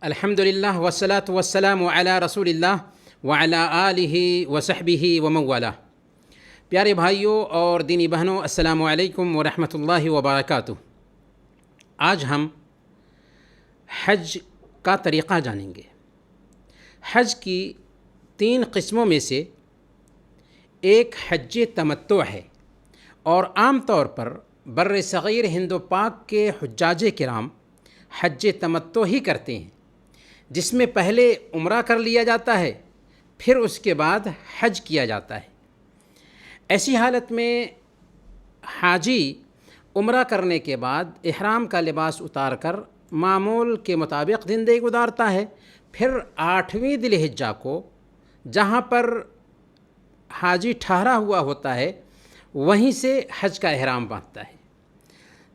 الحمد للہ والصلاة والسلام علی رسول اللہ وعلی آلہ وصحبہ ومن والہ۔ پیارے بھائیوں اور دینی بہنوں، السلام علیکم ورحمۃ اللہ وبرکاتہ۔ آج ہم حج کا طریقہ جانیں گے۔ حج کی 3 قسموں میں سے ایک حج تمتع ہے، اور عام طور پر بر صغیر ہند و پاک کے حجاج کرام حج تمتع ہی کرتے ہیں، جس میں پہلے عمرہ کر لیا جاتا ہے، پھر اس کے بعد حج کیا جاتا ہے۔ ایسی حالت میں حاجی عمرہ کرنے کے بعد احرام کا لباس اتار کر معمول کے مطابق زندگی گزارتا ہے، پھر 8ویں ذی الحجہ کو جہاں پر حاجی ٹھہرا ہوا ہوتا ہے وہیں سے حج کا احرام باندھتا ہے۔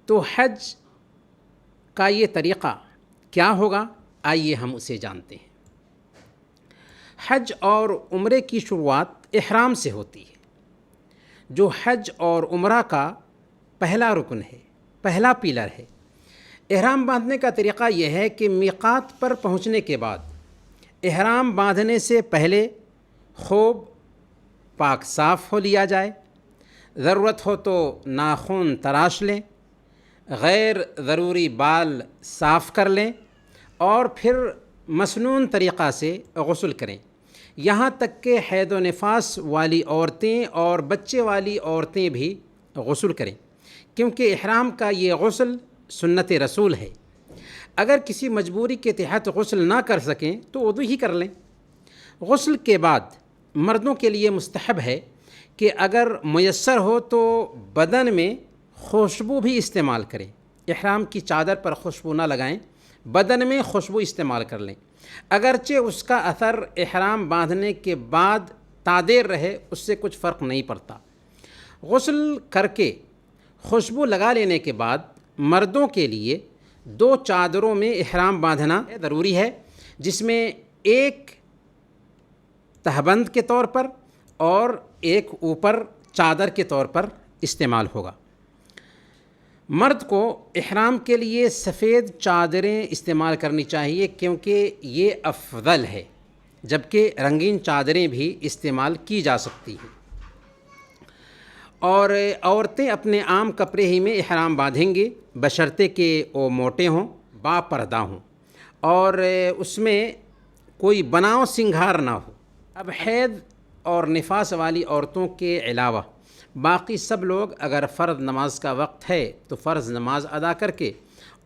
تو حج کا یہ طریقہ کیا ہوگا، آئیے ہم اسے جانتے ہیں۔ حج اور عمرے کی شروعات احرام سے ہوتی ہے، جو حج اور عمرہ کا پہلا رکن ہے، پہلا پیلر ہے۔ احرام باندھنے کا طریقہ یہ ہے کہ میقات پر پہنچنے کے بعد احرام باندھنے سے پہلے خوب پاک صاف ہو لیا جائے، ضرورت ہو تو ناخن تراش لیں، غیر ضروری بال صاف کر لیں، اور پھر مسنون طریقہ سے غسل کریں۔ یہاں تک کہ حید و نفاس والی عورتیں اور بچے والی عورتیں بھی غسل کریں، کیونکہ احرام کا یہ غسل سنت رسول ہے۔ اگر کسی مجبوری کے تحت غسل نہ کر سکیں تو وضو ہی کر لیں۔ غسل کے بعد مردوں کے لیے مستحب ہے کہ اگر میسر ہو تو بدن میں خوشبو بھی استعمال کریں۔ احرام کی چادر پر خوشبو نہ لگائیں، بدن میں خوشبو استعمال کر لیں، اگرچہ اس کا اثر احرام باندھنے کے بعد تادیر رہے، اس سے کچھ فرق نہیں پڑتا۔ غسل کر کے خوشبو لگا لینے کے بعد مردوں کے لیے 2 چادروں میں احرام باندھنا ضروری ہے، جس میں ایک تہبند کے طور پر اور ایک اوپر چادر کے طور پر استعمال ہوگا۔ مرد کو احرام کے لیے سفید چادریں استعمال کرنی چاہیے، کیونکہ یہ افضل ہے، جبکہ رنگین چادریں بھی استعمال کی جا سکتی ہیں۔ اور عورتیں اپنے عام کپڑے ہی میں احرام باندھیں گی، بشرطے کہ وہ موٹے ہوں، با پردہ ہوں، اور اس میں کوئی بناؤ سنگھار نہ ہو۔ اب حید اور نفاس والی عورتوں کے علاوہ باقی سب لوگ اگر فرض نماز کا وقت ہے تو فرض نماز ادا کر کے،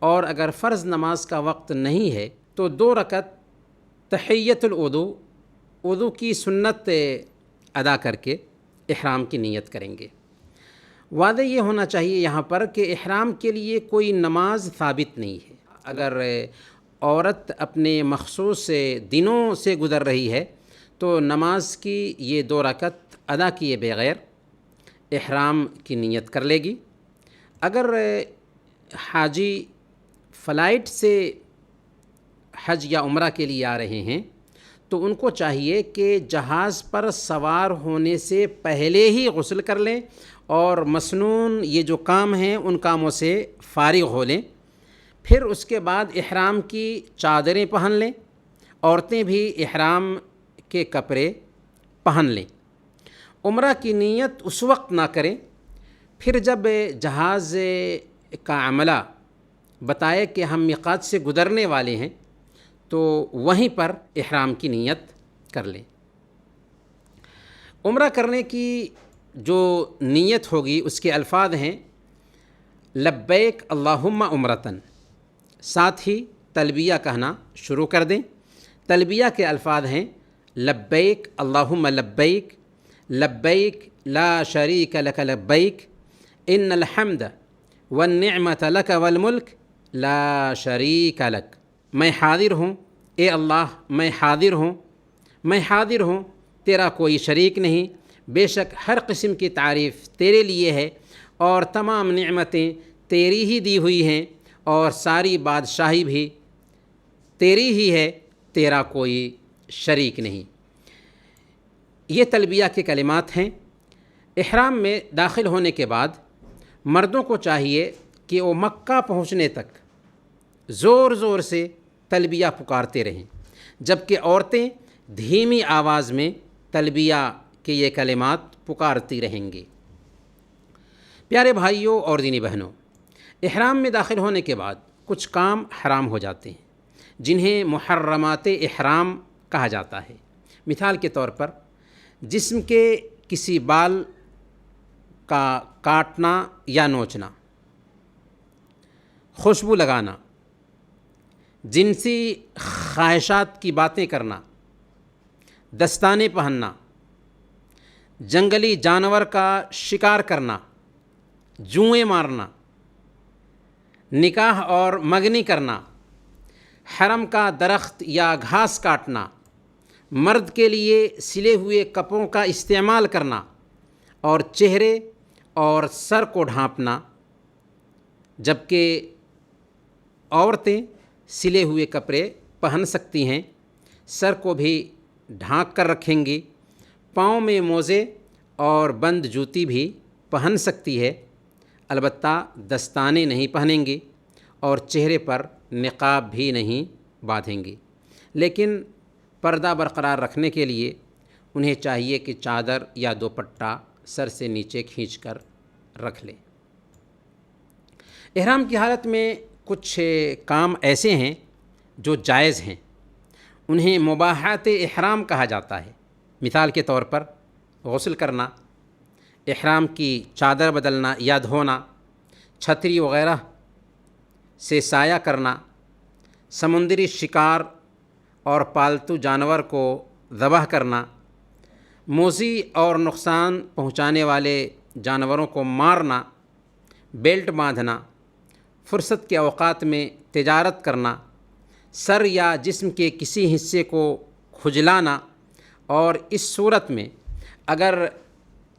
اور اگر فرض نماز کا وقت نہیں ہے تو 2 رکعت تحیۃ الوضو، وضو کی سنت ادا کر کے احرام کی نیت کریں گے۔ واضح یہ ہونا چاہیے یہاں پر کہ احرام کے لیے کوئی نماز ثابت نہیں ہے۔ اگر عورت اپنے مخصوص دنوں سے گزر رہی ہے تو نماز کی یہ 2 رکعت ادا کیے بغیر احرام کی نیت کر لے گی۔ اگر حاجی فلائٹ سے حج یا عمرہ کے لیے آ رہے ہیں تو ان کو چاہیے کہ جہاز پر سوار ہونے سے پہلے ہی غسل کر لیں، اور مسنون یہ جو کام ہیں ان کاموں سے فارغ ہو لیں، پھر اس کے بعد احرام کی چادریں پہن لیں۔ عورتیں بھی احرام کے کپڑے پہن لیں۔ عمرہ کی نیت اس وقت نہ کریں، پھر جب جہاز کا عملہ بتائے کہ ہم میقات سے گزرنے والے ہیں تو وہیں پر احرام کی نیت کر لیں۔ عمرہ کرنے کی جو نیت ہوگی اس کے الفاظ ہیں لبیک اللہم عمرتن، ساتھ ہی تلبیہ کہنا شروع کر دیں۔ تلبیہ کے الفاظ ہیں لبیک اللہم لبیک، لبیک لا شریک لک لبیک، ان الحمد والنعمت لک والملک لا شریک لک۔ میں حاضر ہوں، اے اللہ میں حاضر ہوں، میں حاضر ہوں، تیرا کوئی شریک نہیں، بے شک ہر قسم کی تعریف تیرے لیے ہے، اور تمام نعمتیں تیری ہی دی ہوئی ہیں، اور ساری بادشاہی بھی تیری ہی ہے، تیرا کوئی شریک نہیں۔ یہ تلبیہ کے کلمات ہیں۔ احرام میں داخل ہونے کے بعد مردوں کو چاہیے کہ وہ مکہ پہنچنے تک زور زور سے تلبیہ پکارتے رہیں، جبکہ عورتیں دھیمی آواز میں تلبیہ کے یہ کلمات پکارتی رہیں گی۔ پیارے بھائیوں اور دینی بہنوں، احرام میں داخل ہونے کے بعد کچھ کام حرام ہو جاتے ہیں جنہیں محرمات احرام کہا جاتا ہے۔ مثال کے طور پر جسم کے کسی بال کا کاٹنا یا نوچنا، خوشبو لگانا، جنسی خواہشات کی باتیں کرنا، دستانے پہننا، جنگلی جانور کا شکار کرنا، جوئیں مارنا، نکاح اور منگنی کرنا، حرم کا درخت یا گھاس کاٹنا، مرد کے لیے سلے ہوئے کپڑوں کا استعمال کرنا اور چہرے اور سر کو ڈھانپنا، جبکہ عورتیں سلے ہوئے کپڑے پہن سکتی ہیں، سر کو بھی ڈھانک کر رکھیں گی، پاؤں میں موزے اور بند جوتی بھی پہن سکتی ہے، البتہ دستانے نہیں پہنیں گی اور چہرے پر نقاب بھی نہیں باندھیں گی، لیکن پردہ برقرار رکھنے کے لیے انہیں چاہیے کہ چادر یا دوپٹہ سر سے نیچے کھینچ کر رکھ لیں۔ احرام کی حالت میں کچھ کام ایسے ہیں جو جائز ہیں، انہیں مباحات احرام کہا جاتا ہے۔ مثال کے طور پر غسل کرنا، احرام کی چادر بدلنا یا دھونا، چھتری وغیرہ سے سایہ کرنا، سمندری شکار اور پالتو جانور کو ذبح کرنا، موذی اور نقصان پہنچانے والے جانوروں کو مارنا، بیلٹ باندھنا، فرصت کے اوقات میں تجارت کرنا، سر یا جسم کے کسی حصے کو کھجلانا، اور اس صورت میں اگر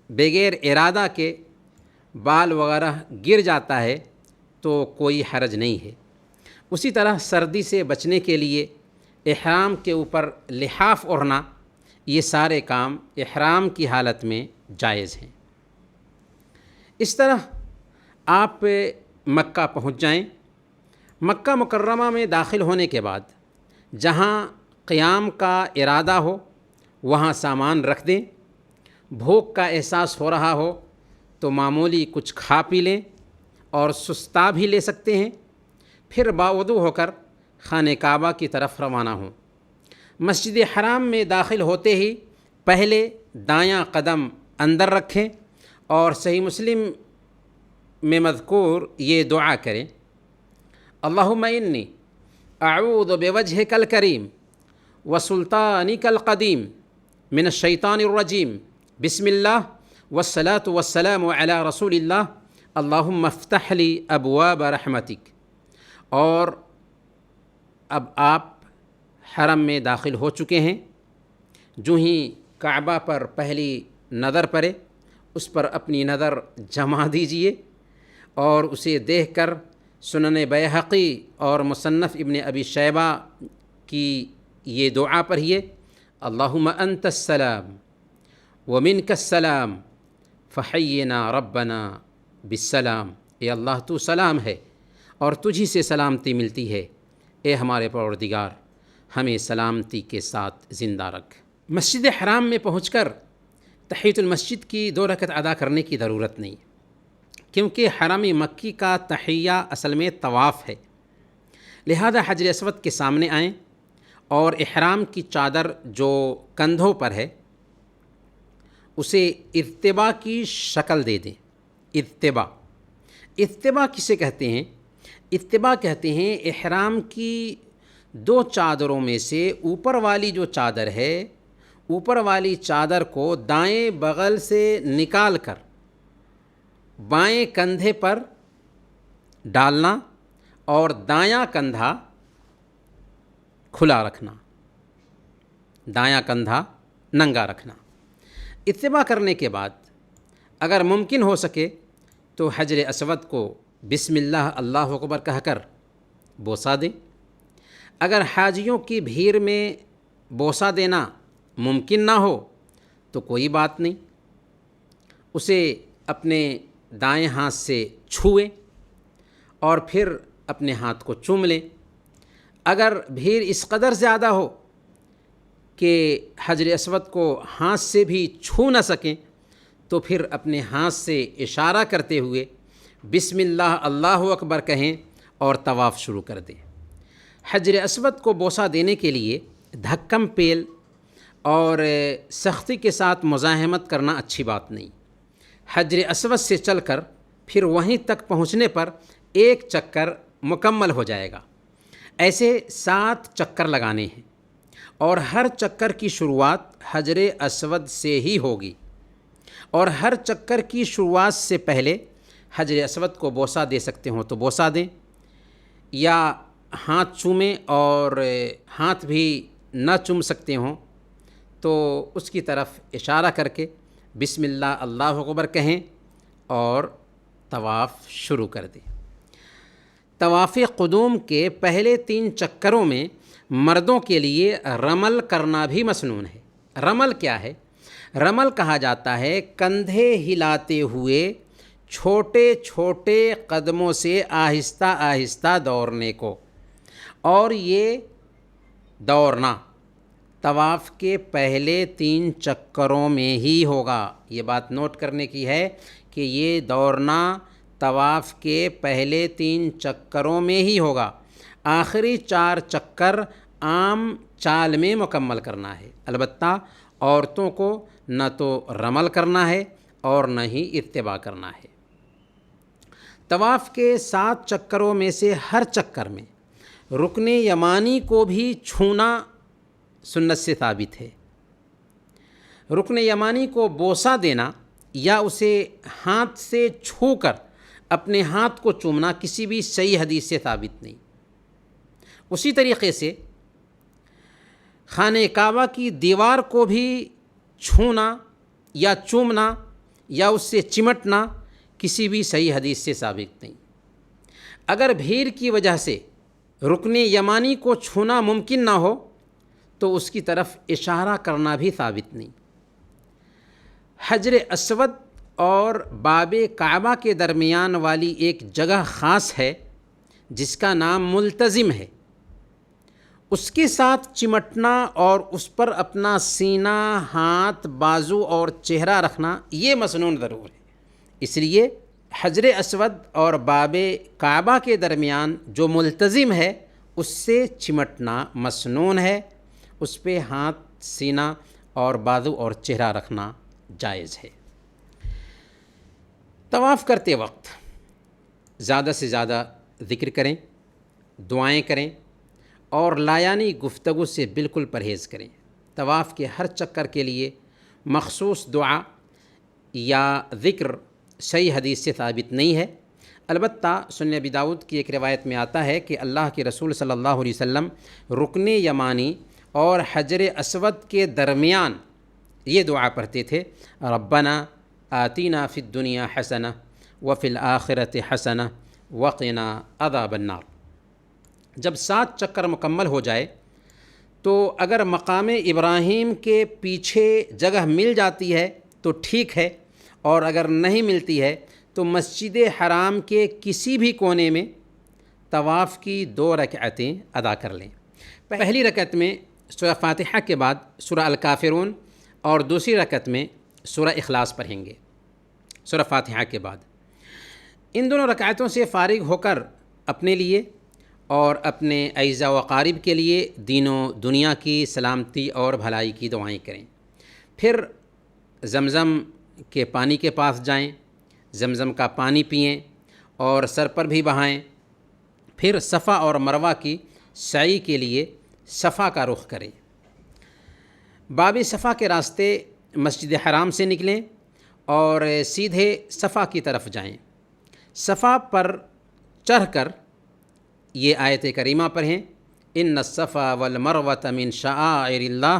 بغیر ارادہ کے بال وغیرہ گر جاتا ہے تو کوئی حرج نہیں ہے۔ اسی طرح سردی سے بچنے کے لیے احرام کے اوپر لحاف اوڑھنا، یہ سارے کام احرام کی حالت میں جائز ہیں۔ اس طرح آپ مکہ پہنچ جائیں۔ مکہ مکرمہ میں داخل ہونے کے بعد جہاں قیام کا ارادہ ہو وہاں سامان رکھ دیں، بھوک کا احساس ہو رہا ہو تو معمولی کچھ کھا پی لیں اور سستا بھی لے سکتے ہیں، پھر باوضو ہو کر خانہ کعبہ کی طرف روانہ ہوں۔ مسجد حرام میں داخل ہوتے ہی پہلے دایاں قدم اندر رکھیں اور صحیح مسلم میں مذکور یہ دعا کریں: اللہم انی اعوذ بوجہک الکریم وسلطانک القدیم من الشیطان الرجیم، بسم اللہ والصلاة والسلام علی رسول اللہ، اللہم افتح لی ابواب رحمتک۔ اور اب آپ حرم میں داخل ہو چکے ہیں، جو ہی کعبہ پر پہلی نظر پڑے اس پر اپنی نظر جما دیجئے اور اسے دیکھ کر سنن بیہقی اور مصنف ابن ابی شیبہ کی یہ دعا پڑھیے: اللہم انت السلام ومنک السلام فحینا ربنا بالسلام۔ اے اللہ تو سلام ہے اور تجھی سے سلامتی ملتی ہے، اے ہمارے پروردگار ہمیں سلامتی کے ساتھ زندہ رکھ۔ مسجد حرام میں پہنچ کر تحیۃ المسجد کی 2 رکعت ادا کرنے کی ضرورت نہیں، کیونکہ حرم مکی کا تحیہ اصل میں طواف ہے، لہذا حجر اسود کے سامنے آئیں اور احرام کی چادر جو کندھوں پر ہے اسے ارتباء کی شکل دے دیں۔ ارتباء کسے کہتے ہیں؟ ارتباء کہتے ہیں احرام کی 2 چادروں میں سے اوپر والی جو چادر ہے، اوپر والی چادر کو دائیں بغل سے نکال کر بائیں کندھے پر ڈالنا اور دایاں کندھا کھلا رکھنا، دایاں کندھا ننگا رکھنا۔ اتباع کرنے کے بعد اگر ممکن ہو سکے تو حجر اسود کو بسم اللہ اللہ اکبر کہہ کر بوسہ دیں۔ اگر حاجیوں کی بھیڑ میں بوسہ دینا ممکن نہ ہو تو کوئی بات نہیں، اسے اپنے دائیں ہاتھ سے چھوئیں اور پھر اپنے ہاتھ کو چوم لیں۔ اگر بھیڑ اس قدر زیادہ ہو کہ حجر اسود کو ہاتھ سے بھی چھو نہ سکیں تو پھر اپنے ہاتھ سے اشارہ کرتے ہوئے بسم اللہ اللہ اکبر کہیں اور طواف شروع کر دیں۔ حجر اسود کو بوسہ دینے کے لیے دھکم پیل اور سختی کے ساتھ مزاحمت کرنا اچھی بات نہیں۔ حجر اسود سے چل کر پھر وہیں تک پہنچنے پر ایک چکر مکمل ہو جائے گا۔ ایسے 7 چکر لگانے ہیں اور ہر چکر کی شروعات حجر اسود سے ہی ہوگی، اور ہر چکر کی شروعات سے پہلے حجر اسود کو بوسہ دے سکتے ہوں تو بوسہ دیں، یا ہاتھ چومیں، اور ہاتھ بھی نہ چوم سکتے ہوں تو اس کی طرف اشارہ کر کے بسم اللہ اللہ اکبر کہیں اور طواف شروع کر دیں۔ طواف قدوم کے پہلے 3 چکروں میں مردوں کے لیے رمل کرنا بھی مسنون ہے۔ رمل کیا ہے؟ رمل کہا جاتا ہے کندھے ہلاتے ہوئے چھوٹے چھوٹے قدموں سے آہستہ آہستہ دوڑنے کو، اور یہ دوڑنا طواف کے پہلے 3 چکروں میں ہی ہوگا۔ یہ بات نوٹ کرنے کی ہے کہ یہ دوڑنا طواف کے پہلے 3 چکروں میں ہی ہوگا۔ آخری 4 چکر عام چال میں مکمل کرنا ہے۔ البتہ عورتوں کو نہ تو رمل کرنا ہے اور نہ ہی اتباع کرنا ہے۔ طواف کے 7 چکروں میں سے ہر چکر میں رکن یمانی کو بھی چھونا سنت سے ثابت ہے۔ رکن یمانی کو بوسہ دینا یا اسے ہاتھ سے چھو کر اپنے ہاتھ کو چومنا کسی بھی صحیح حدیث سے ثابت نہیں۔ اسی طریقے سے خانہ کعبہ کی دیوار کو بھی چھونا یا چومنا یا اس سے چمٹنا کسی بھی صحیح حدیث سے ثابت نہیں۔ اگر بھیڑ کی وجہ سے رکن یمانی کو چھونا ممکن نہ ہو تو اس کی طرف اشارہ کرنا بھی ثابت نہیں۔ حجر اسود اور باب کعبہ کے درمیان والی ایک جگہ خاص ہے جس کا نام ملتزم ہے، اس کے ساتھ چمٹنا اور اس پر اپنا سینہ، ہاتھ، بازو اور چہرہ رکھنا یہ مسنون ضرور ہے۔ اس لیے حجر اسود اور باب کعبہ کے درمیان جو ملتزم ہے اس سے چمٹنا مسنون ہے، اس پہ ہاتھ، سینہ اور بازو اور چہرہ رکھنا جائز ہے۔ طواف کرتے وقت زیادہ سے زیادہ ذکر کریں، دعائیں کریں اور لایانی گفتگو سے بالکل پرہیز کریں۔ طواف کے ہر چکر کے لیے مخصوص دعا یا ذکر صحیح حدیث سے ثابت نہیں ہے۔ البتہ سنن ابی داؤد کی ایک روایت میں آتا ہے کہ اللہ کے رسول صلی اللہ علیہ وسلم رکن یمانی اور حجر اسود کے درمیان یہ دعا پڑھتے تھے، ربنا آتینا فی الدنیا حسنہ وفی الآخرۃ حسنہ وقنا عذاب النار۔ جب 7 چکر مکمل ہو جائے تو اگر مقام ابراہیم کے پیچھے جگہ مل جاتی ہے تو ٹھیک ہے، اور اگر نہیں ملتی ہے تو مسجد حرام کے کسی بھی کونے میں طواف کی 2 رکعتیں ادا کر لیں۔ پہلی رکعت میں سورہ فاتحہ کے بعد سورہ الکافرون اور دوسری رکعت میں سورہ اخلاص پڑھیں گے سورہ فاتحہ کے بعد۔ ان دونوں رکعتوں سے فارغ ہو کر اپنے لیے اور اپنے اعزاء و اقارب کے لیے دین و دنیا کی سلامتی اور بھلائی کی دعائیں کریں۔ پھر زمزم کے پانی کے پاس جائیں، زمزم کا پانی پئیں اور سر پر بھی بہائیں۔ پھر صفا اور مروہ کی سعی کے لیے صفا کا رخ کریں۔ باب صفا کے راستے مسجد حرام سے نکلیں اور سیدھے صفا کی طرف جائیں۔ صفا پر چڑھ کر یہ آیت کریمہ پڑھیں، ان الصفا والمروۃ من شعائر اللہ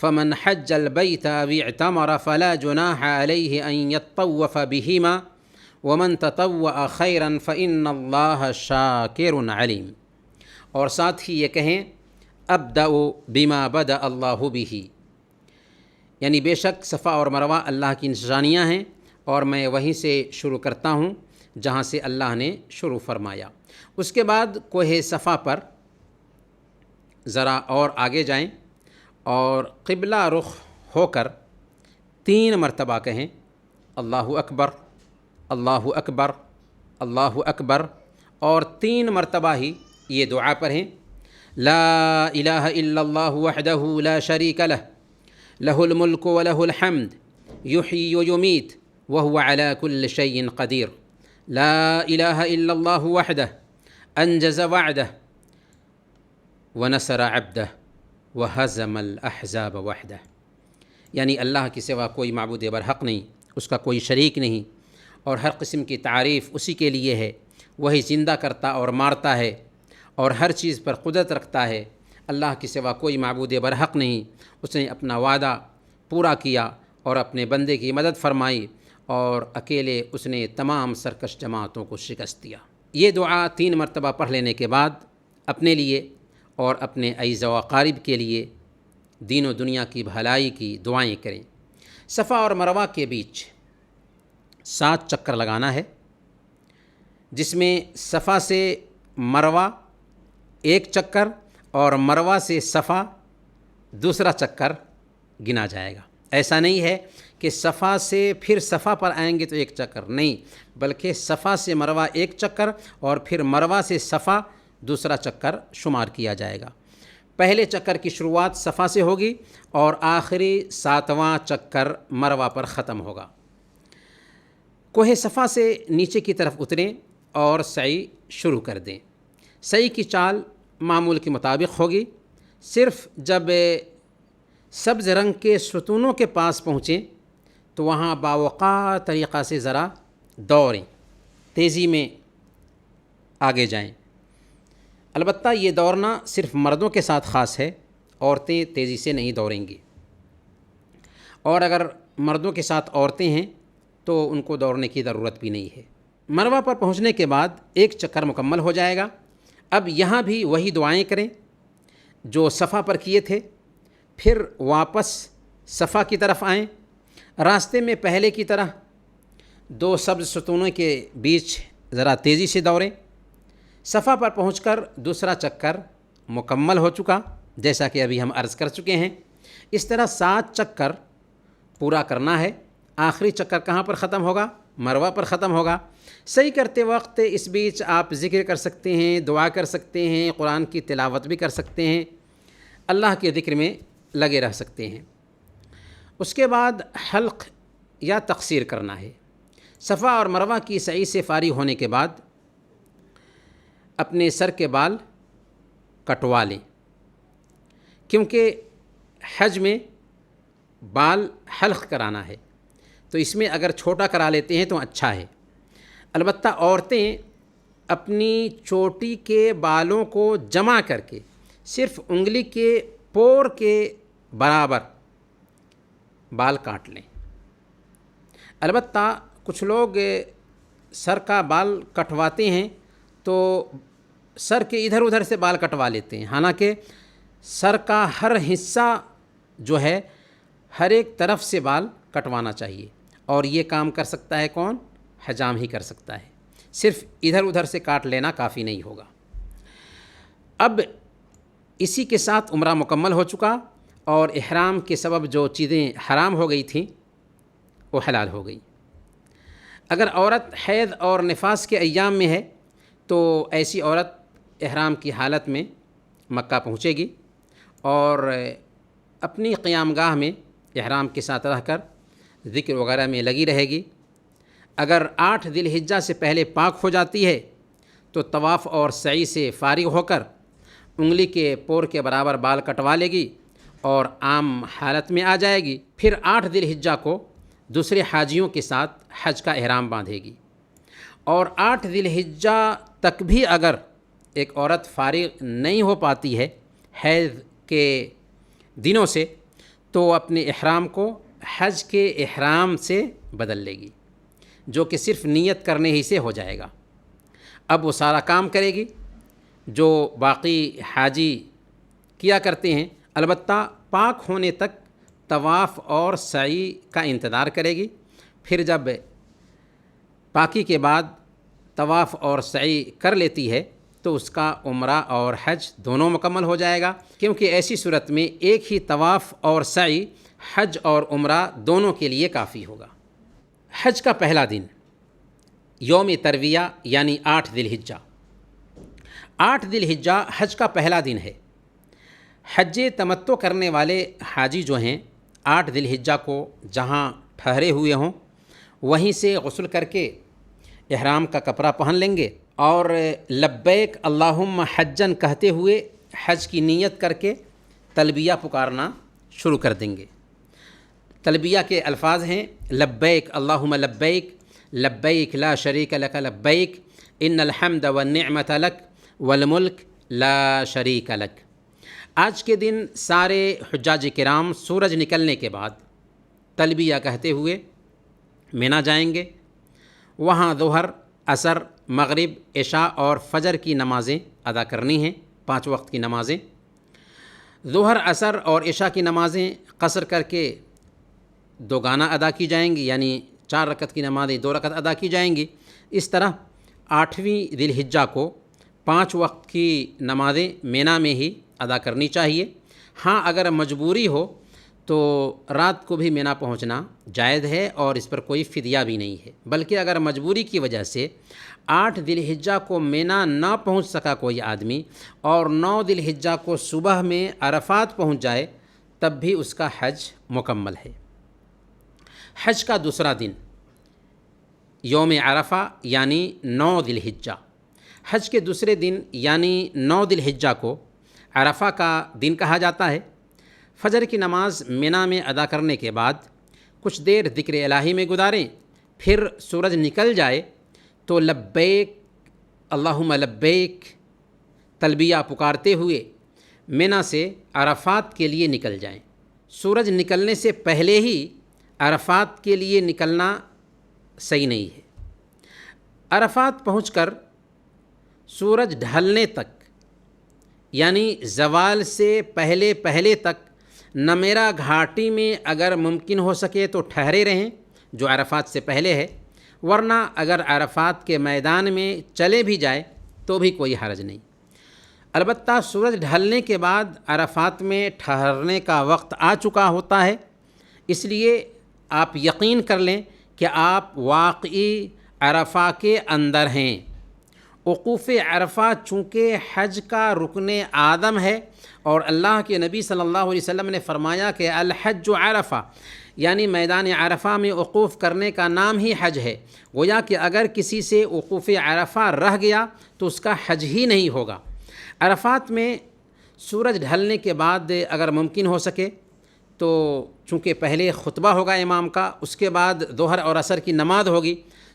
فمن حج البیت او اعتمر فلا جناح علیہ ان یطوف بہما ومن تطوع خیرا فان اللہ شاکر علیم۔ اور ساتھ ہی یہ کہیں ابدأ بما بدأ اللہ بہ، یعنی بے شک صفا اور مروہ اللہ کی نشانیاں ہیں اور میں وہیں سے شروع کرتا ہوں جہاں سے اللہ نے شروع فرمایا۔ اس کے بعد کوہ صفا پر ذرا اور آگے جائیں اور قبلہ رخ ہو کر 3 مرتبہ کہیں اللہ اکبر، اللہ اکبر، اللہ اکبر، اور 3 مرتبہ ہی یہ دعا پڑھیں، لا الہ الا اللہ وحدہ لا شریک لہ، لہ الملک ولہ الحمد، یحیی ویمیت وہو علی کل شیء قدیر، لا الہ الا اللہ وحدہ انجز وعدہ ونصر عبدہ وہزم الاحزاب وحدہ۔ یعنی اللہ کے سوا کوئی معبود برحق نہیں، اس کا کوئی شریک نہیں، اور ہر قسم کی تعریف اسی کے لیے ہے، وہی زندہ کرتا اور مارتا ہے اور ہر چیز پر قدرت رکھتا ہے۔ اللہ کے سوا کوئی معبود برحق نہیں، اس نے اپنا وعدہ پورا کیا اور اپنے بندے کی مدد فرمائی، اور اکیلے اس نے تمام سرکش جماعتوں کو شکست دیا۔ یہ دعا 3 مرتبہ پڑھ لینے کے بعد اپنے لیے اور اپنے اعزا و اقارب کے لیے دین و دنیا کی بھلائی کی دعائیں کریں۔ صفا اور مروہ کے بیچ 7 چکر لگانا ہے، جس میں صفا سے مروہ 1 چکر اور مروہ سے صفا 2 چکر گنا جائے گا۔ ایسا نہیں ہے کہ صفا سے پھر صفا پر آئیں گے تو 1 چکر، نہیں، بلکہ صفا سے مروہ 1 چکر اور پھر مروہ سے صفا 2 چکر شمار کیا جائے گا۔ پہلے چکر کی شروعات صفا سے ہوگی اور آخری 7واں چکر مروہ پر ختم ہوگا۔ کوہ صفا سے نیچے کی طرف اتریں اور سعی شروع کر دیں۔ سعی کی چال معمول کے مطابق ہوگی، صرف جب سبز رنگ کے ستونوں کے پاس پہنچیں تو وہاں باوقار طریقہ سے ذرا دوڑیں، تیزی میں آگے جائیں۔ البتہ یہ دوڑنا صرف مردوں کے ساتھ خاص ہے، عورتیں تیزی سے نہیں دوڑیں گی، اور اگر مردوں کے ساتھ عورتیں ہیں تو ان کو دوڑنے کی ضرورت بھی نہیں ہے۔ مروہ پر پہنچنے کے بعد 1 چکر مکمل ہو جائے گا۔ اب یہاں بھی وہی دعائیں کریں جو صفا پر کیے تھے، پھر واپس صفا کی طرف آئیں، راستے میں پہلے کی طرح 2 سبز ستونوں کے بیچ ذرا تیزی سے دوڑیں۔ صفا پر پہنچ کر 2 چکر مکمل ہو چکا، جیسا کہ ابھی ہم عرض کر چکے ہیں۔ اس طرح 7 چکر پورا کرنا ہے۔ آخری چکر کہاں پر ختم ہوگا؟ مروہ پر ختم ہوگا۔ صحیح کرتے وقت اس بیچ آپ ذکر کر سکتے ہیں، دعا کر سکتے ہیں، قرآن کی تلاوت بھی کر سکتے ہیں، اللہ کے ذکر میں لگے رہ سکتے ہیں۔ اس کے بعد حلق یا تقصیر کرنا ہے۔ صفا اور مروہ کی سعی سے فارغ ہونے کے بعد اپنے سر کے بال کٹوا لیں، کیونکہ حج میں بال حلق کرانا ہے، تو اس میں اگر چھوٹا کرا لیتے ہیں تو اچھا ہے۔ البتہ عورتیں اپنی چوٹی کے بالوں کو جمع کر کے صرف انگلی کے پور کے برابر بال کاٹ لیں۔ البتہ کچھ لوگ سر کا بال کٹواتے ہیں تو سر کے ادھر ادھر سے بال کٹوا لیتے ہیں، حالانکہ سر کا ہر حصہ جو ہے ہر ایک طرف سے بال کٹوانا چاہیے، اور یہ کام کر سکتا ہے کون؟ حجام ہی کر سکتا ہے، صرف ادھر ادھر سے کاٹ لینا کافی نہیں ہوگا۔ اب اسی کے ساتھ عمرہ مکمل ہو چکا، اور احرام کے سبب جو چیزیں حرام ہو گئی تھیں وہ حلال ہو گئی۔ اگر عورت حیض اور نفاس کے ایام میں ہے تو ایسی عورت احرام کی حالت میں مکہ پہنچے گی اور اپنی قیام گاہ میں احرام کے ساتھ رہ کر ذکر وغیرہ میں لگی رہے گی۔ اگر 8 ذی الحجہ سے پہلے پاک ہو جاتی ہے تو طواف اور سعی سے فارغ ہو کر انگلی کے پور کے برابر بال کٹوا لے گی اور عام حالت میں آ جائے گی۔ پھر 8 ذی الحجہ کو دوسرے حاجیوں کے ساتھ حج کا احرام باندھے گی، اور 8 ذی الحجہ تک بھی اگر ایک عورت فارغ نہیں ہو پاتی ہے حیض کے دنوں سے تو اپنے احرام کو حج کے احرام سے بدل لے گی، جو کہ صرف نیت کرنے ہی سے ہو جائے گا۔ اب وہ سارا کام کرے گی جو باقی حاجی کیا کرتے ہیں، البتہ پاک ہونے تک طواف اور سعی کا انتظار کرے گی۔ پھر جب پاکی کے بعد طواف اور سعی کر لیتی ہے تو اس کا عمرہ اور حج دونوں مکمل ہو جائے گا، کیونکہ ایسی صورت میں ایک ہی طواف اور سعی حج اور عمرہ دونوں کے لیے کافی ہوگا۔ حج کا پہلا دن یوم ترویہ یعنی 8 ذی الحجہ۔ 8 ذی الحجہ حج کا پہلا دن ہے۔ حج تمتع کرنے والے حاجی جو ہیں 8 ذی الحجہ کو جہاں ٹھہرے ہوئے ہوں وہیں سے غسل کر کے احرام کا کپڑا پہن لیں گے اور لبیک اللہم حجن کہتے ہوئے حج کی نیت کر کے تلبیہ پکارنا شروع کر دیں گے۔ تلبیہ کے الفاظ ہیں لبیک اللہم لبیک، لبیک لا شریک لک لبیک، ان الحمد والنعمت لک والملک لا شریک لک۔ آج کے دن سارے حجاج کرام سورج نکلنے کے بعد تلبیہ کہتے ہوئے مینا جائیں گے۔ وہاں ظہر، عصر، مغرب، عشاء اور فجر کی نمازیں ادا کرنی ہیں، 5 وقت کی نمازیں۔ ظہر، عصر اور عشاء کی نمازیں قصر کر کے 2 گانا ادا کی جائیں گی، یعنی 4 رکعت کی نمازیں 2 رکعت ادا کی جائیں گی۔ اس طرح 8ویں ذی الحجہ کو 5 وقت کی نمازیں مینا میں ہی ادا کرنی چاہیے۔ ہاں اگر مجبوری ہو تو رات کو بھی مینا پہنچنا جائز ہے اور اس پر کوئی فدیہ بھی نہیں ہے، بلکہ اگر مجبوری کی وجہ سے 8 ذی الحجہ کو مینا نہ پہنچ سکا کوئی آدمی اور 9 ذی الحجہ کو صبح میں عرفات پہنچ جائے تب بھی اس کا حج مکمل ہے۔ حج کا دوسرا دن یوم عرفہ یعنی 9 ذی الحجہ۔ حج کے دوسرے دن یعنی 9 ذی الحجہ کو عرفہ کا دن کہا جاتا ہے۔ فجر کی نماز مینا میں ادا کرنے کے بعد کچھ دیر ذکر الہی میں گزاریں، پھر سورج نکل جائے تو لبیک اللہم لبیک تلبیہ پکارتے ہوئے مینا سے عرفات کے لیے نکل جائیں۔ سورج نکلنے سے پہلے ہی عرفات کے لیے نکلنا صحیح نہیں ہے۔ عرفات پہنچ کر سورج ڈھلنے تک یعنی زوال سے پہلے تک نمیرا گھاٹی میں اگر ممکن ہو سکے تو ٹھہرے رہیں جو عرفات سے پہلے ہے، ورنہ اگر عرفات کے میدان میں چلے بھی جائے تو بھی کوئی حرج نہیں۔ البتہ سورج ڈھلنے کے بعد عرفات میں ٹھہرنے کا وقت آ چکا ہوتا ہے، اس لیے آپ یقین کر لیں کہ آپ واقعی عرفہ کے اندر ہیں۔ وقوف عرفہ چونکہ حج کا رکن اعظم ہے اور اللہ کے نبی صلی اللہ علیہ وسلم نے فرمایا کہ الحج عرفہ، یعنی میدان عرفہ میں وقوف کرنے کا نام ہی حج ہے، گویا کہ اگر کسی سے وقوف عرفہ رہ گیا تو اس کا حج ہی نہیں ہوگا۔ عرفات میں سورج ڈھلنے کے بعد اگر ممکن ہو سکے تو چونکہ پہلے خطبہ ہوگا امام کا، اس کے بعد ظہر اور عصر کی نماز ہوگی،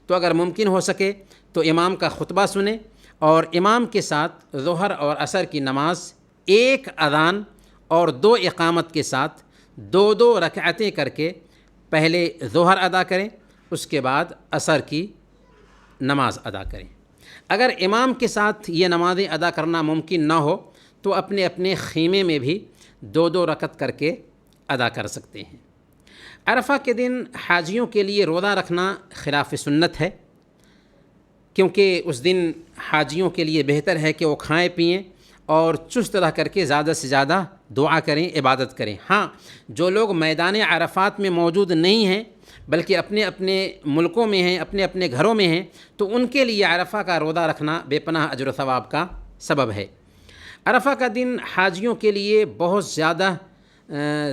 تو اگر ممکن ہو سکے تو امام کا خطبہ سنیں اور امام کے ساتھ ظہر اور عصر کی نماز 1 اذان اور 2 اقامت کے ساتھ 2 رکعتیں کر کے پہلے ظہر ادا کریں، اس کے بعد عصر کی نماز ادا کریں۔ اگر امام کے ساتھ یہ نمازیں ادا کرنا ممکن نہ ہو تو اپنے اپنے خیمے میں بھی 2 رکعت کر کے ادا کر سکتے ہیں۔ عرفہ کے دن حاجیوں کے لیے روزہ رکھنا خلاف سنت ہے، کیونکہ اس دن حاجیوں کے لیے بہتر ہے کہ وہ کھائیں پئیں اور چست رہ کر کے زیادہ سے زیادہ دعا کریں، عبادت کریں۔ ہاں جو لوگ میدان عرفات میں موجود نہیں ہیں بلکہ اپنے اپنے ملکوں میں ہیں، اپنے اپنے گھروں میں ہیں، تو ان کے لیے عرفہ کا روزہ رکھنا بے پناہ اجر و ثواب کا سبب ہے۔ عرفہ کا دن حاجیوں کے لیے بہت زیادہ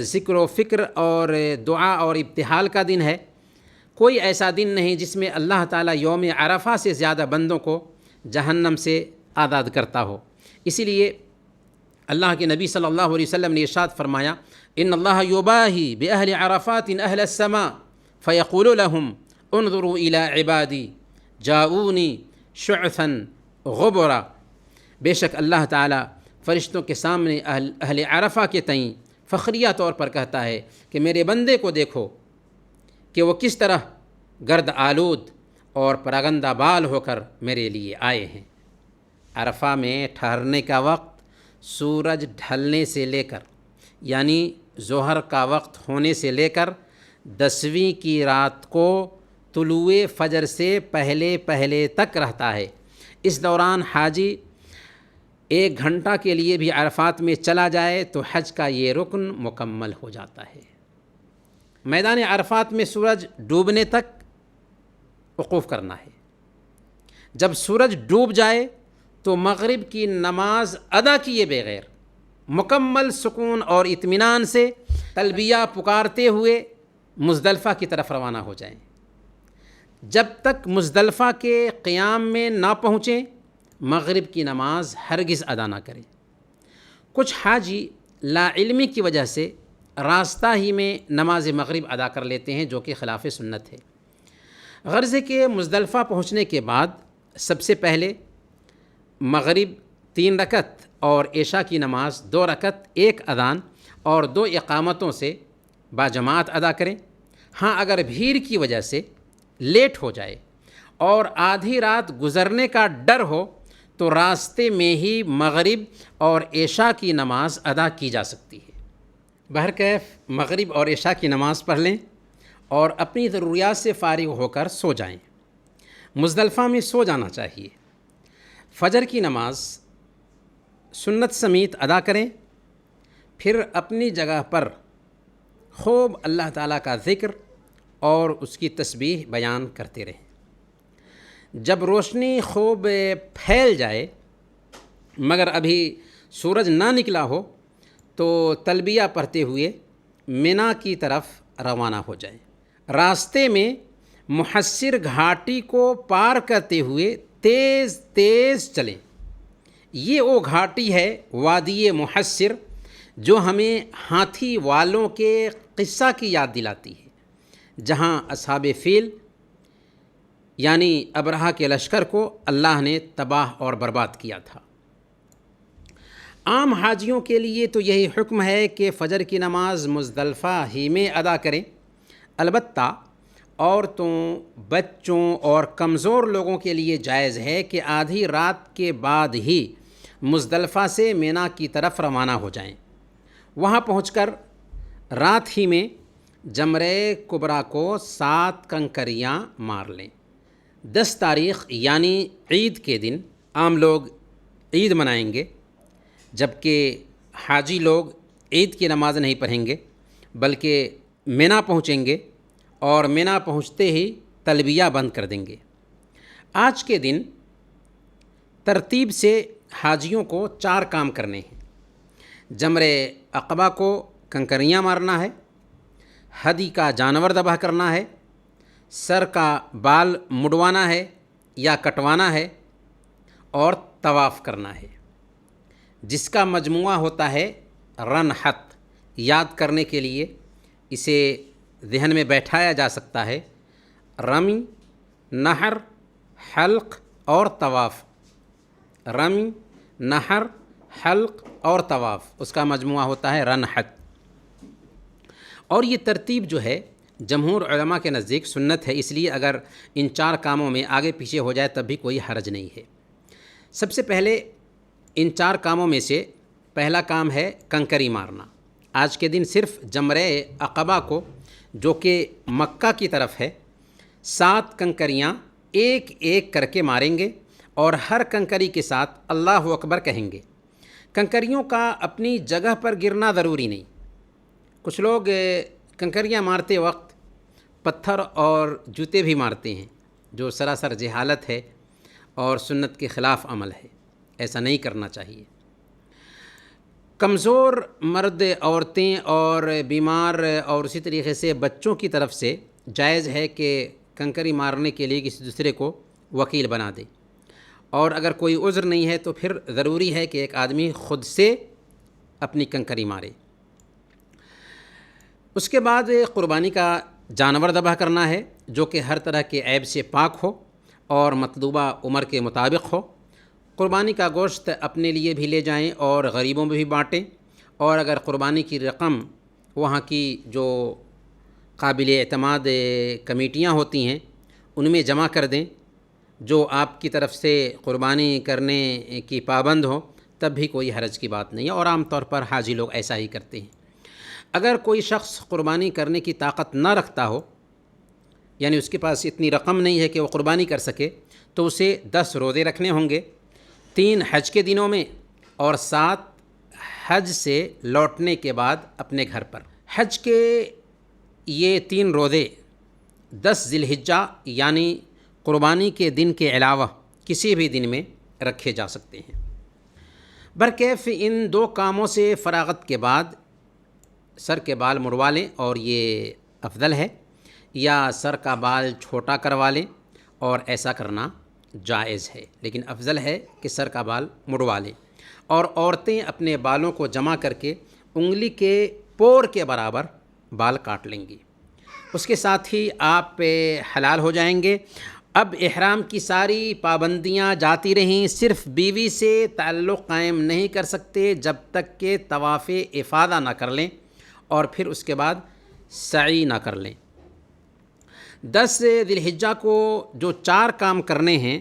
ذکر و فکر اور دعا اور ابتہال کا دن ہے۔ کوئی ایسا دن نہیں جس میں اللہ تعالیٰ یوم عرفہ سے زیادہ بندوں کو جہنم سے آزاد کرتا ہو۔ اسی لیے اللہ کے نبی صلی اللہ علیہ وسلم نے ارشاد فرمایا ان اللہ یباہی باہل عرفات اہل السماء فیقول لهم انظروا الى عبادی جاؤونی شعثا غبرا۔ بے شک اللہ تعالیٰ فرشتوں کے سامنے اہل عرفہ کے تئیں فخریہ طور پر کہتا ہے کہ میرے بندے کو دیکھو کہ وہ کس طرح گرد آلود اور پراگندہ بال ہو کر میرے لیے آئے ہیں۔ عرفہ میں ٹھہرنے کا وقت سورج ڈھلنے سے لے کر یعنی ظہر کا وقت ہونے سے لے کر 10ویں کی رات کو طلوع فجر سے پہلے تک رہتا ہے۔ اس دوران حاجی 1 گھنٹہ کے لیے بھی عرفات میں چلا جائے تو حج کا یہ رکن مکمل ہو جاتا ہے۔ میدان عرفات میں سورج ڈوبنے تک وقوف کرنا ہے۔ جب سورج ڈوب جائے تو مغرب کی نماز ادا کیے بغیر مکمل سکون اور اطمینان سے تلبیہ پکارتے ہوئے مزدلفہ کی طرف روانہ ہو جائیں۔ جب تک مزدلفہ کے قیام میں نہ پہنچیں مغرب کی نماز ہرگز ادا نہ کریں۔ کچھ حاجی لا علمی کی وجہ سے راستہ ہی میں نماز مغرب ادا کر لیتے ہیں، جو کہ خلاف سنت ہے۔ غرض ہے کہ مزدلفہ پہنچنے کے بعد سب سے پہلے مغرب 3 رکعت اور عشاء کی نماز 2 رکعت 1 اذان اور 2 اقامتوں سے باجماعت ادا کریں۔ ہاں، اگر بھیڑ کی وجہ سے لیٹ ہو جائے اور آدھی رات گزرنے کا ڈر ہو تو راستے میں ہی مغرب اور عشاء کی نماز ادا کی جا سکتی ہے۔ بہرکیف مغرب اور عشاء کی نماز پڑھ لیں اور اپنی ضروریات سے فارغ ہو کر سو جائیں۔ مزدلفہ میں سو جانا چاہیے۔ فجر کی نماز سنت سمیت ادا کریں، پھر اپنی جگہ پر خوب اللہ تعالیٰ کا ذکر اور اس کی تسبیح بیان کرتے رہیں۔ جب روشنی خوب پھیل جائے مگر ابھی سورج نہ نکلا ہو تو تلبیہ پڑھتے ہوئے منی کی طرف روانہ ہو جائیں۔ راستے میں محصر گھاٹی کو پار کرتے ہوئے تیز تیز چلیں۔ یہ وہ گھاٹی ہے وادی محصر جو ہمیں ہاتھی والوں کے قصہ کی یاد دلاتی ہے، جہاں اصحاب فیل یعنی ابرہہ کے لشکر کو اللہ نے تباہ اور برباد کیا تھا۔ عام حاجیوں کے لیے تو یہی حکم ہے کہ فجر کی نماز مزدلفہ ہی میں ادا کریں۔ البتہ عورتوں، بچوں اور کمزور لوگوں کے لیے جائز ہے کہ آدھی رات کے بعد ہی مزدلفہ سے منی کی طرف روانہ ہو جائیں۔ وہاں پہنچ کر رات ہی میں جمرہ کبریٰ کو 7 کنکریاں مار لیں۔ 10 تاریخ یعنی عید کے دن عام لوگ عید منائیں گے، جبکہ حاجی لوگ عید کی نماز نہیں پڑھیں گے بلکہ منی پہنچیں گے اور منی پہنچتے ہی تلبیہ بند کر دیں گے۔ آج کے دن ترتیب سے حاجیوں کو 4 کام کرنے ہیں۔ جمرہ عقبہ کو کنکریاں مارنا ہے، ہدی کا جانور ذبح کرنا ہے، سر کا بال مڈوانا ہے یا کٹوانا ہے اور طواف کرنا ہے، جس کا مجموعہ ہوتا ہے رنحت۔ یاد کرنے کے لیے اسے ذہن میں بیٹھایا جا سکتا ہے: رمی، نحر، حلق اور طواف۔ رمی، نحر، حلق اور طواف، اس کا مجموعہ ہوتا ہے رنحت۔ اور یہ ترتیب جو ہے جمہور علماء کے نزدیک سنت ہے، اس لیے اگر ان 4 کاموں میں آگے پیچھے ہو جائے تب بھی کوئی حرج نہیں ہے۔ سب سے پہلے ان 4 کاموں میں سے پہلا کام ہے کنکری مارنا۔ آج کے دن صرف جمرہ عقبہ کو، جو کہ مکہ کی طرف ہے، 7 کنکریاں ایک ایک کر کے ماریں گے اور ہر کنکری کے ساتھ اللہ اکبر کہیں گے۔ کنکریوں کا اپنی جگہ پر گرنا ضروری نہیں۔ کچھ لوگ کنکریاں مارتے وقت پتھر اور جوتے بھی مارتے ہیں، جو سراسر جہالت ہے اور سنت کے خلاف عمل ہے۔ ایسا نہیں کرنا چاہیے۔ کمزور مرد، عورتیں اور بیمار اور اسی طریقے سے بچوں کی طرف سے جائز ہے کہ کنکری مارنے کے لیے کسی دوسرے کو وکیل بنا دے، اور اگر کوئی عذر نہیں ہے تو پھر ضروری ہے کہ ایک آدمی خود سے اپنی کنکری مارے۔ اس کے بعد قربانی کا جانور ذبح کرنا ہے، جو کہ ہر طرح کے عیب سے پاک ہو اور مطلوبہ عمر کے مطابق ہو۔ قربانی کا گوشت اپنے لیے بھی لے جائیں اور غریبوں میں بھی بانٹیں، اور اگر قربانی کی رقم وہاں کی جو قابل اعتماد کمیٹیاں ہوتی ہیں ان میں جمع کر دیں، جو آپ کی طرف سے قربانی کرنے کی پابند ہو، تب بھی کوئی حرج کی بات نہیں ہے، اور عام طور پر حاجی لوگ ایسا ہی کرتے ہیں۔ اگر کوئی شخص قربانی کرنے کی طاقت نہ رکھتا ہو، یعنی اس کے پاس اتنی رقم نہیں ہے کہ وہ قربانی کر سکے، تو اسے 10 روزے رکھنے ہوں گے، 3 حج کے دنوں میں اور 7 حج سے لوٹنے کے بعد اپنے گھر پر۔ حج کے یہ 3 روزے 10 ذی الحجہ یعنی قربانی کے دن کے علاوہ کسی بھی دن میں رکھے جا سکتے ہیں۔ برکیف ان 2 کاموں سے فراغت کے بعد سر کے بال مڑوا لیں اور یہ افضل ہے، یا سر کا بال چھوٹا کروا لیں اور ایسا کرنا جائز ہے، لیکن افضل ہے کہ سر کا بال مڑوا لیں۔ اور عورتیں اپنے بالوں کو جمع کر کے انگلی کے پور کے برابر بال کاٹ لیں گی، اس کے ساتھ ہی آپ حلال ہو جائیں گے۔ اب احرام کی ساری پابندیاں جاتی رہیں، صرف بیوی سے تعلق قائم نہیں کر سکتے جب تک کہ طواف افاضہ نہ کر لیں اور پھر اس کے بعد سعی نہ کر لیں۔ 10 ذی الحجہ کو جو 4 کام کرنے ہیں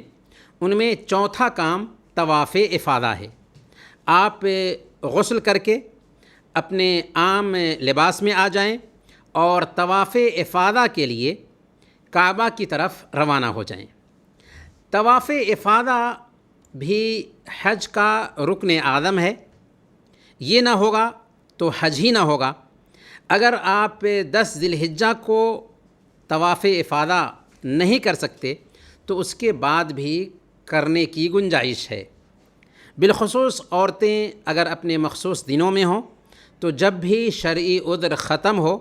ان میں چوتھا کام طواف افاضہ ہے۔ آپ غسل کر کے اپنے عام لباس میں آ جائیں اور طواف افاضہ کے لیے کعبہ کی طرف روانہ ہو جائیں۔ طواف افاضہ بھی حج کا رکن اعظم ہے، یہ نہ ہوگا تو حج ہی نہ ہوگا۔ اگر آپ 10 ذی الحجہ کو طواف افاضہ نہیں کر سکتے تو اس کے بعد بھی کرنے کی گنجائش ہے۔ بالخصوص عورتیں اگر اپنے مخصوص دنوں میں ہوں تو جب بھی شرعی عذر ختم ہو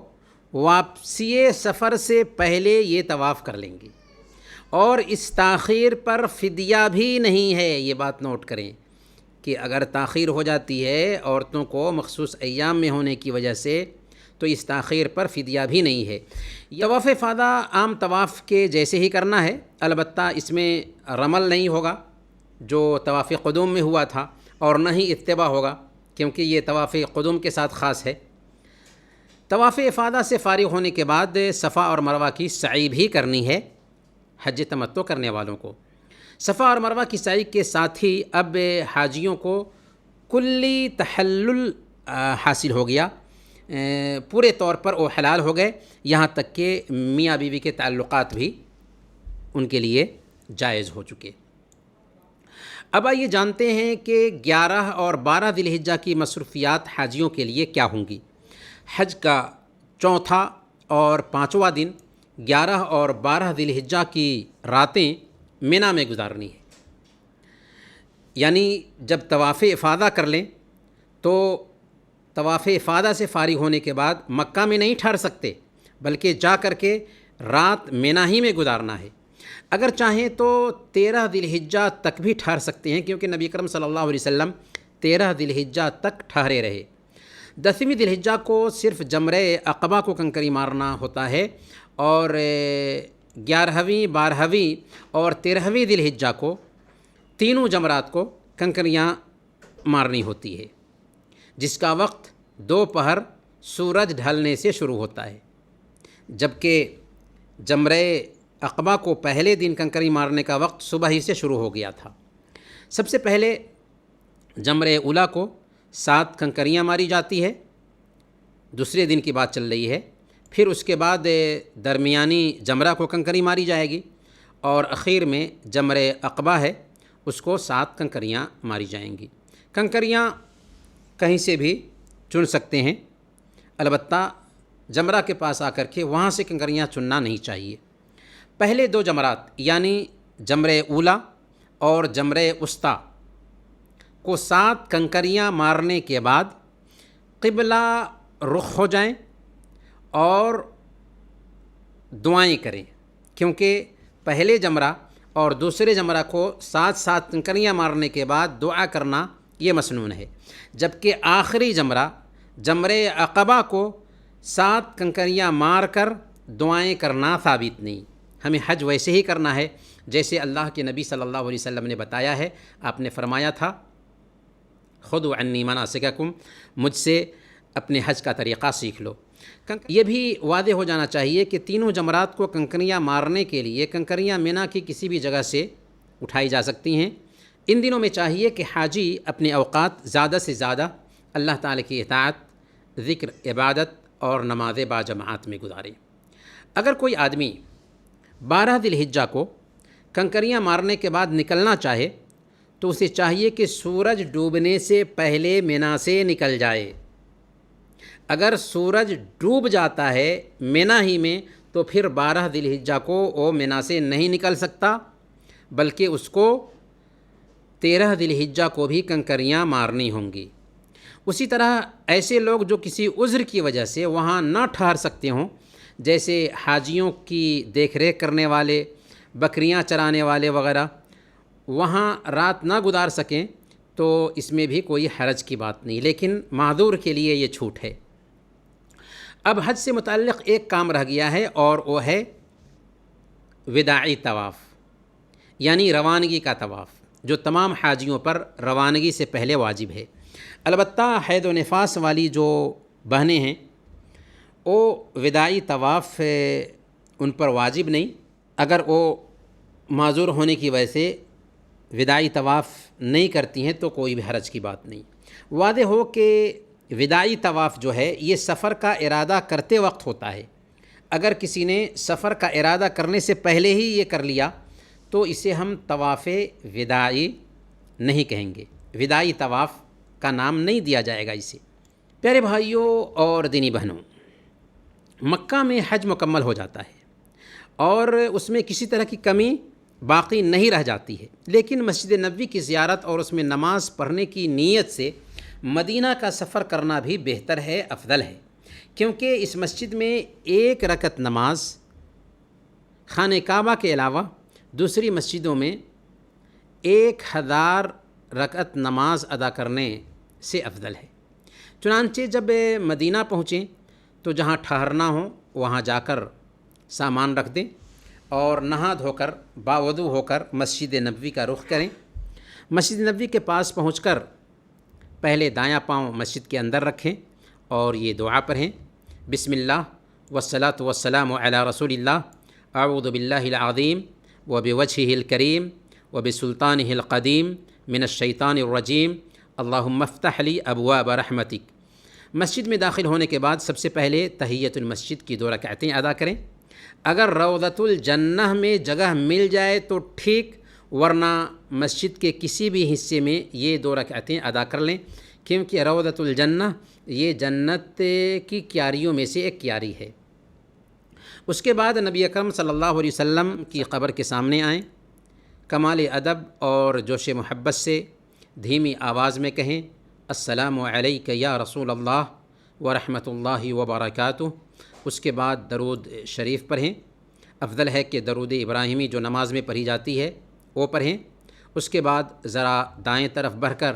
واپسی سفر سے پہلے یہ طواف کر لیں گی، اور اس تاخیر پر فدیہ بھی نہیں ہے۔ یہ بات نوٹ کریں کہ اگر تاخیر ہو جاتی ہے عورتوں کو مخصوص ایام میں ہونے کی وجہ سے تو اس تاخیر پر فدیہ بھی نہیں ہے۔ طواف افاضہ عام طواف کے جیسے ہی کرنا ہے، البتہ اس میں رمل نہیں ہوگا جو طواف قدوم میں ہوا تھا، اور نہ ہی اتباع ہوگا کیونکہ یہ طواف قدوم کے ساتھ خاص ہے۔ طواف افاضہ سے فارغ ہونے کے بعد صفا اور مروہ کی سعی بھی کرنی ہے حج تمتع کرنے والوں کو۔ صفا اور مروہ کی سعی کے ساتھ ہی اب حاجیوں کو کلی تحلل حاصل ہو گیا، پورے طور پر وہ حلال ہو گئے، یہاں تک کہ میاں بیوی کے تعلقات بھی ان کے لیے جائز ہو چکے۔ اب آئیے جانتے ہیں کہ 11 اور 12 ذی الحجہ کی مصروفیات حاجیوں کے لیے کیا ہوں گی۔ حج کا چوتھا اور 5واں دن 11 اور 12 ذی الحجہ کی راتیں منی میں گزارنی ہے، یعنی جب طواف افاضہ کر لیں تو طواف افاضہ سے فارغ ہونے کے بعد مکہ میں نہیں ٹھہر سکتے، بلکہ جا کر کے رات منی ہی میں گزارنا ہے۔ اگر چاہیں تو 13 ذی الحجہ تک بھی ٹھہر سکتے ہیں، کیونکہ نبی اکرم صلی اللہ علیہ وسلم 13 ذی الحجہ تک ٹھہرے رہے۔ 10ویں ذی الحجہ کو صرف جمرہ عقبہ کو کنکری مارنا ہوتا ہے، اور 11ویں 12ویں اور 13ویں ذی الحجہ کو تینوں جمرات کو کنکریاں مارنی ہوتی ہے، جس کا وقت دوپہر سورج ڈھلنے سے شروع ہوتا ہے، جبکہ جمرہ عقبہ کو پہلے دن کنکری مارنے کا وقت صبح ہی سے شروع ہو گیا تھا۔ سب سے پہلے جمرہ اولیٰ کو 7 کنکریاں ماری جاتی ہے، دوسرے دن کی بات چل رہی ہے۔ پھر اس کے بعد درمیانی جمرہ کو کنکری ماری جائے گی، اور اخیر میں جمرہ عقبہ ہے اس کو 7 کنکریاں ماری جائیں گی۔ کنکریاں کہیں سے بھی چن سکتے ہیں، البتہ جمرہ کے پاس آ کر کے وہاں سے کنکریاں چننا نہیں چاہیے۔ پہلے 2 جمرات یعنی جمرہ اولیٰ اور جمرہ وسطیٰ کو 7 کنکریاں مارنے کے بعد قبلہ رخ ہو جائیں اور دعائیں کریں، کیونکہ پہلے جمرہ اور دوسرے جمرہ کو 7 کنکریاں مارنے کے بعد دعا کرنا یہ مسنون ہے، جبکہ آخری جمرہ جمرہ عقبہ کو 7 کنکریاں مار کر دعائیں کرنا ثابت نہیں۔ ہمیں حج ویسے ہی کرنا ہے جیسے اللہ کے نبی صلی اللہ علیہ وسلم نے بتایا ہے۔ آپ نے فرمایا تھا خذوا عنی مناسککم، مجھ سے اپنے حج کا طریقہ سیکھ لو۔ یہ بھی واضح ہو جانا چاہیے کہ تینوں جمرات کو کنکریاں مارنے کے لیے کنکریاں منی کی کسی بھی جگہ سے اٹھائی جا سکتی ہیں۔ ان دنوں میں چاہیے کہ حاجی اپنے اوقات زیادہ سے زیادہ اللہ تعالی کی اطاعت، ذکر، عبادت اور نماز باجماعت میں گزارے۔ اگر کوئی آدمی 12 ذی الحجہ کو کنکریاں مارنے کے بعد نکلنا چاہے تو اسے چاہیے کہ سورج ڈوبنے سے پہلے منا سے نکل جائے۔ اگر سورج ڈوب جاتا ہے منا ہی میں تو پھر 12 ذی الحجہ کو وہ منا سے نہیں نکل سکتا، بلکہ اس کو 13 ذی الحجہ کو بھی کنکریاں مارنی ہوں گی۔ اسی طرح ایسے لوگ جو کسی عذر کی وجہ سے وہاں نہ ٹھہر سکتے ہوں، جیسے حاجیوں کی دیکھ ریکھ کرنے والے، بکریاں چرانے والے وغیرہ، وہاں رات نہ گزار سکیں تو اس میں بھی کوئی حرج کی بات نہیں، لیکن معذور کے لیے یہ چھوٹ ہے۔ اب حج سے متعلق ایک کام رہ گیا ہے اور وہ ہے وداعی طواف، یعنی روانگی کا طواف، جو تمام حاجیوں پر روانگی سے پہلے واجب ہے۔ البتہ حید و نفاس والی جو بہنیں ہیں وہ وداعی طواف ان پر واجب نہیں، اگر وہ معذور ہونے کی وجہ سے وداعی طواف نہیں کرتی ہیں تو کوئی بھی حرج کی بات نہیں۔ واضح ہو کہ وداعی طواف جو ہے یہ سفر کا ارادہ کرتے وقت ہوتا ہے۔ اگر کسی نے سفر کا ارادہ کرنے سے پہلے ہی یہ کر لیا تو اسے ہم طواف وداعی نہیں کہیں گے، وداعی طواف کا نام نہیں دیا جائے گا اسے۔ پیارے بھائیوں اور دینی بہنوں، مکہ میں حج مکمل ہو جاتا ہے اور اس میں کسی طرح کی کمی باقی نہیں رہ جاتی ہے، لیکن مسجد نبوی کی زیارت اور اس میں نماز پڑھنے کی نیت سے مدینہ کا سفر کرنا بھی بہتر ہے، افضل ہے، کیونکہ اس مسجد میں ایک رکعت نماز خانہ کعبہ کے علاوہ دوسری مسجدوں میں 1000 رکعت نماز ادا کرنے سے افضل ہے۔ چنانچہ جب مدینہ پہنچیں تو جہاں ٹھہرنا ہو وہاں جا کر سامان رکھ دیں اور نہا دھو کر باوضو ہو کر مسجد نبوی کا رخ کریں۔ مسجد نبوی کے پاس پہنچ کر پہلے دایاں پاؤں مسجد کے اندر رکھیں اور یہ دعا پڑھیں، بسم اللہ والصلاۃ والسلام علی رسول اللہ، اعوذ باللہ العظیم وبوجہہ الکریم وبسلطانہ القدیم من الشیطان الرجیم، اللہم افتح لی ابواب رحمتک۔ مسجد میں داخل ہونے کے بعد سب سے پہلے تحیۃ المسجد کی 2 رکعتیں ادا کریں۔ اگر روضۃ الجنہ میں جگہ مل جائے تو ٹھیک، ورنہ مسجد کے کسی بھی حصے میں یہ 2 رکعتیں ادا کر لیں، کیونکہ روضۃ الجنہ یہ جنت کی کیاریوں میں سے ایک کیاری ہے۔ اس کے بعد نبی اکرم صلی اللہ علیہ وسلم کی قبر کے سامنے آئیں، کمال ادب اور جوش محبت سے دھیمی آواز میں کہیں، السلام علیک یا رسول اللہ ورحمۃ اللہ وبرکاتہ۔ اس کے بعد درود شریف پڑھیں، افضل ہے کہ درود ابراہیمی جو نماز میں پڑھی جاتی ہے وہ پڑھیں۔ اس کے بعد ذرا دائیں طرف بڑھ کر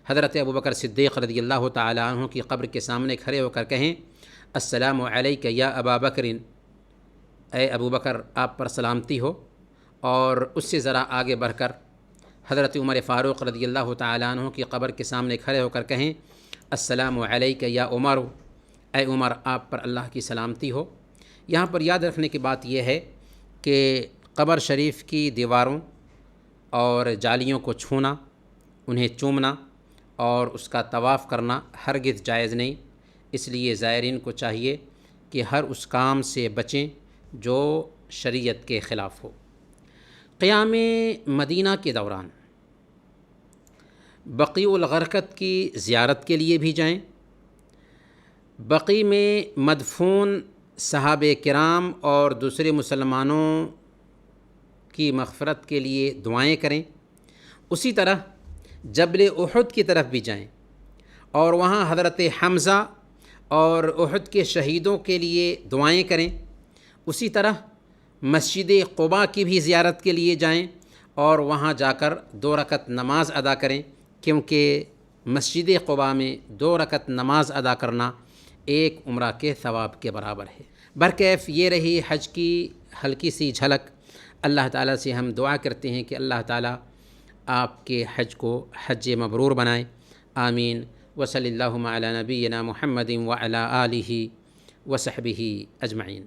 حضرت ابوبکر صدیق رضی اللہ تعالی عنہ کی قبر کے سامنے کھڑے ہو کر کہیں، السلام علیک یا ابا بکر، اے ابو بکر آپ پر سلامتی ہو۔ اور اس سے ذرا آگے بڑھ کر حضرت عمر فاروق رضی اللہ تعالی عنہ کی قبر کے سامنے کھڑے ہو کر کہیں، السلام علیک یا عمر، اے عمر آپ پر اللہ کی سلامتی ہو۔ یہاں پر یاد رکھنے کی بات یہ ہے کہ قبر شریف کی دیواروں اور جالیوں کو چھونا، انہیں چومنا اور اس کا طواف کرنا ہرگز جائز نہیں، اس لیے زائرین کو چاہیے کہ ہر اس کام سے بچیں جو شریعت کے خلاف ہو۔ قیام مدینہ کے دوران بقیع الغرقد کی زیارت کے لیے بھی جائیں، بقیع میں مدفون صحابہ کرام اور دوسرے مسلمانوں کی مغفرت کے لیے دعائیں کریں۔ اسی طرح جبل احد کی طرف بھی جائیں اور وہاں حضرت حمزہ اور احد کے شہیدوں کے لیے دعائیں کریں۔ اسی طرح مسجد قباء کی بھی زیارت کے لیے جائیں اور وہاں جا کر 2 رکعت نماز ادا کریں، کیونکہ مسجد قباء میں 2 رکعت نماز ادا کرنا ایک عمرہ کے ثواب کے برابر ہے۔ برکیف یہ رہی حج کی ہلکی سی جھلک۔ اللہ تعالیٰ سے ہم دعا کرتے ہیں کہ اللہ تعالیٰ آپ کے حج کو حج مبرور بنائے، آمین۔ وصلی اللہ علی نبینا محمد وعلی آلہ وصحبہ اجمعین۔